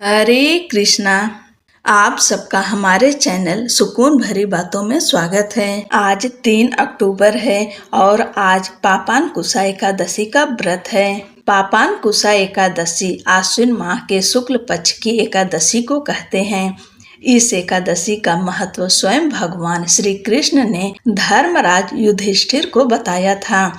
हरे कृष्णा। आप सबका हमारे चैनल सुकून भरी बातों में स्वागत है। आज 3 अक्टूबर है और आज पापानकुशा एकादशी का व्रत है। पापानकुशा एकादशी आश्विन माह के शुक्ल पक्ष की एकादशी को कहते हैं। इस एकादशी का महत्व स्वयं भगवान श्री कृष्ण ने धर्मराज युधिष्ठिर को बताया था।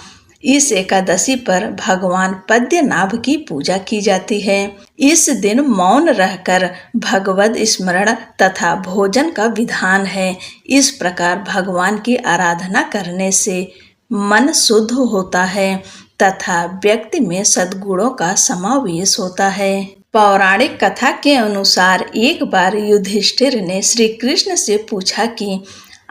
इस एकादशी पर भगवान पद्मनाभ की पूजा की जाती है। इस दिन मौन रहकर भगवद स्मरण तथा भोजन का विधान है। इस प्रकार भगवान की आराधना करने से मन शुद्ध होता है तथा व्यक्ति में सद्गुणों का समावेश होता है। पौराणिक कथा के अनुसार एक बार युधिष्ठिर ने श्री कृष्ण से पूछा कि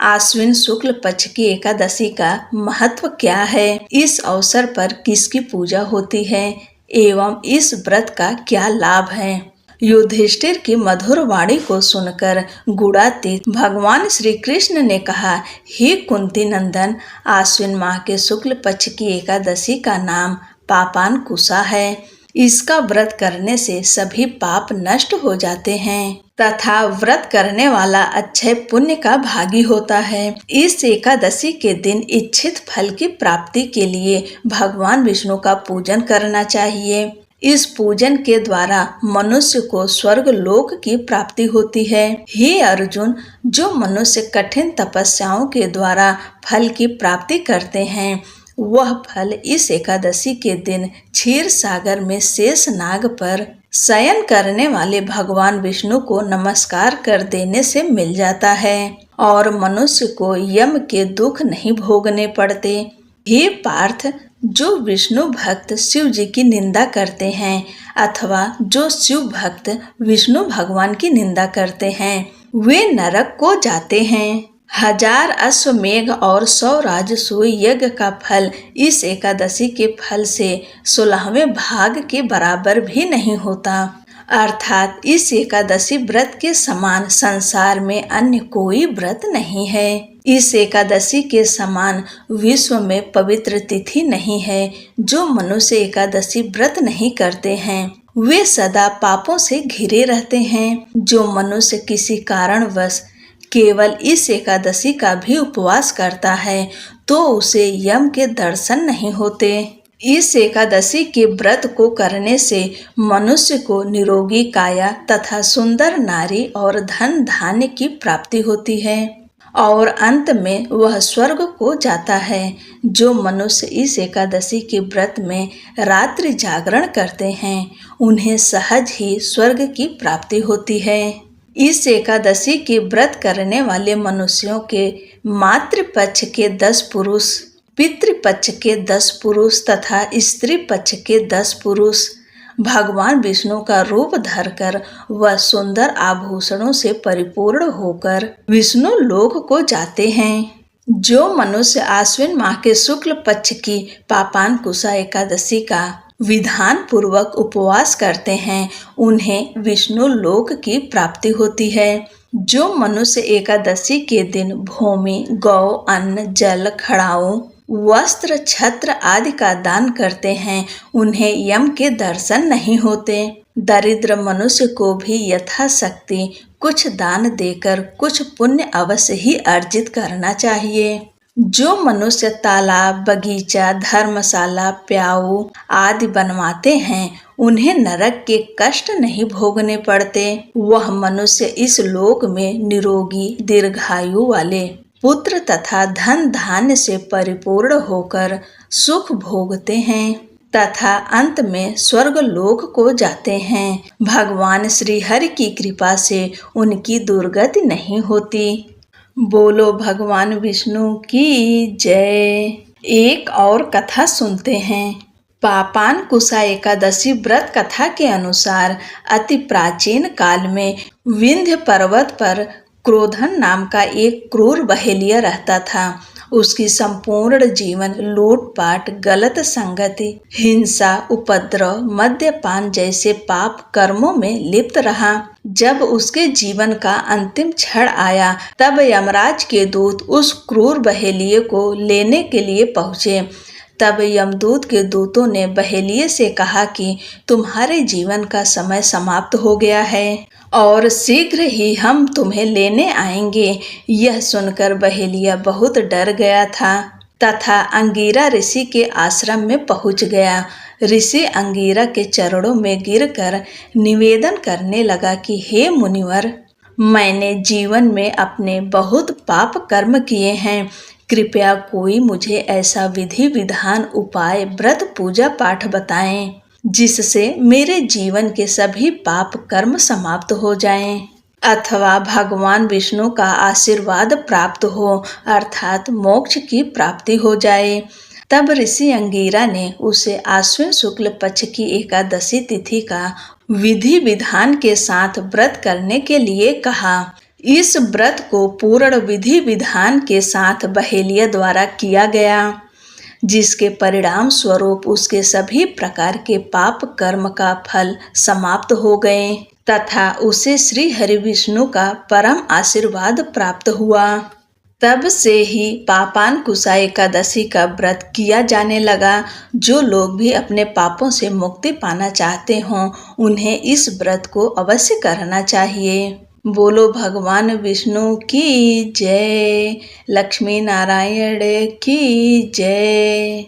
आश्विन शुक्ल पक्ष की एकादशी का महत्व क्या है, इस अवसर पर किसकी पूजा होती है एवं इस व्रत का क्या लाभ है। युधिष्ठिर की मधुर वाणी को सुनकर गुणातीत भगवान श्री कृष्ण ने कहा, हे कुंती नंदन, आश्विन माह के शुक्ल पक्ष की एकादशी का नाम पापानकुशा है। इसका व्रत करने से सभी पाप नष्ट हो जाते हैं तथा व्रत करने वाला अच्छे पुण्य का भागी होता है। इस एकादशी के दिन इच्छित फल की प्राप्ति के लिए भगवान विष्णु का पूजन करना चाहिए। इस पूजन के द्वारा मनुष्य को स्वर्ग लोक की प्राप्ति होती है। हे अर्जुन, जो मनुष्य कठिन तपस्याओं के द्वारा फल की प्राप्ति करते हैं, वह फल इस एकादशी के दिन क्षीर सागर में शेष नाग पर शयन करने वाले भगवान विष्णु को नमस्कार कर देने से मिल जाता है और मनुष्य को यम के दुख नहीं भोगने पड़ते। हे पार्थ, जो विष्णु भक्त शिव जी की निंदा करते हैं अथवा जो शिव भक्त विष्णु भगवान की निंदा करते हैं, वे नरक को जाते हैं। 1000 अश्वमेघ और 100 राजसूय यज्ञ का फल इस एकादशी के फल से 16वें भाग के बराबर भी नहीं होता। अर्थात इस एकादशी व्रत के समान संसार में अन्य कोई व्रत नहीं है। इस एकादशी के समान विश्व में पवित्र तिथि नहीं है। जो मनुष्य एकादशी व्रत नहीं करते हैं, वे सदा पापों से घिरे रहते हैं। जो मनुष्य किसी कारणवश केवल इस एकादशी का भी उपवास करता है, तो उसे यम के दर्शन नहीं होते। इस एकादशी के व्रत को करने से मनुष्य को निरोगी काया तथा सुंदर नारी और धन धान्य की प्राप्ति होती है और अंत में वह स्वर्ग को जाता है। जो मनुष्य इस एकादशी के व्रत में रात्रि जागरण करते हैं, उन्हें सहज ही स्वर्ग की प्राप्ति होती है। इस एकादशी के व्रत करने वाले मनुष्यों के मातृपक्ष के 10 पुरुष, पितृपक्ष के 10 पुरुष तथा स्त्री पक्ष के 10 पुरुष भगवान विष्णु का रूप धरकर वह सुंदर आभूषणों से परिपूर्ण होकर विष्णु लोक को जाते हैं। जो मनुष्य आश्विन माह के शुक्ल पक्ष की पापानकुशा एकादशी का विधान पूर्वक उपवास करते हैं, उन्हें विष्णु लोक की प्राप्ति होती है। जो मनुष्य एकादशी के दिन भूमि, गौ, अन्न, जल, खड़ाऊ, वस्त्र, छत्र आदि का दान करते हैं, उन्हें यम के दर्शन नहीं होते। दरिद्र मनुष्य को भी यथाशक्ति कुछ दान देकर कुछ पुण्य अवश्य ही अर्जित करना चाहिए। जो मनुष्य तालाब, बगीचा, धर्मशाला, प्याऊ आदि बनवाते हैं, उन्हें नरक के कष्ट नहीं भोगने पड़ते। वह मनुष्य इस लोक में निरोगी, दीर्घायु वाले पुत्र तथा धन धान्य से परिपूर्ण होकर सुख भोगते हैं तथा अंत में स्वर्ग लोक को जाते हैं। भगवान श्री हरि की कृपा से उनकी दुर्गति नहीं होती। बोलो भगवान विष्णु की जय। एक और कथा सुनते हैं। पापानकुशा एकादशी व्रत कथा के अनुसार अति प्राचीन काल में विंध्य पर्वत पर क्रोधन नाम का एक क्रूर बहेलिया रहता था। उसकी संपूर्ण जीवन लूटपाट, गलत संगति, हिंसा, उपद्रव, मद्यपान जैसे पाप कर्मों में लिप्त रहा। जब उसके जीवन का अंतिम क्षण आया, तब यमराज के दूत उस क्रूर बहेलिये को लेने के लिए पहुंचे तब यमदूत के दूतों ने बहेलिये से कहा कि तुम्हारे जीवन का समय समाप्त हो गया है और शीघ्र ही हम तुम्हें लेने आएंगे। यह सुनकर बहेलिया बहुत डर गया था तथा अंगीरा ऋषि के आश्रम में पहुंच गया। ऋषि अंगीरा के चरणों में गिरकर निवेदन करने लगा कि हे मुनिवर, मैंने जीवन में अपने बहुत पाप कर्म किए हैं। कृपया कोई मुझे ऐसा विधि विधान उपाय व्रत पूजा पाठ बताएं जिससे मेरे जीवन के सभी पाप कर्म समाप्त हो जाएं, अथवा भगवान विष्णु का आशीर्वाद प्राप्त हो अर्थात मोक्ष की प्राप्ति हो जाए। तब ऋषि अंगीरा ने उसे आश्विन शुक्ल पक्ष की एकादशी तिथि का विधि विधान के साथ व्रत करने के लिए कहा। इस व्रत को पूर्ण विधि विधान के साथ बहेलिया द्वारा किया गया, जिसके परिणाम स्वरूप उसके सभी प्रकार के पाप कर्म का फल समाप्त हो गए तथा उसे श्री हरि विष्णु का परम आशीर्वाद प्राप्त हुआ। तब से ही पापानकुशा एकादशी का व्रत किया जाने लगा। जो लोग भी अपने पापों से मुक्ति पाना चाहते हों उन्हें इस व्रत को अवश्य करना चाहिए। बोलो भगवान विष्णु की जय, लक्ष्मी नारायण की जय।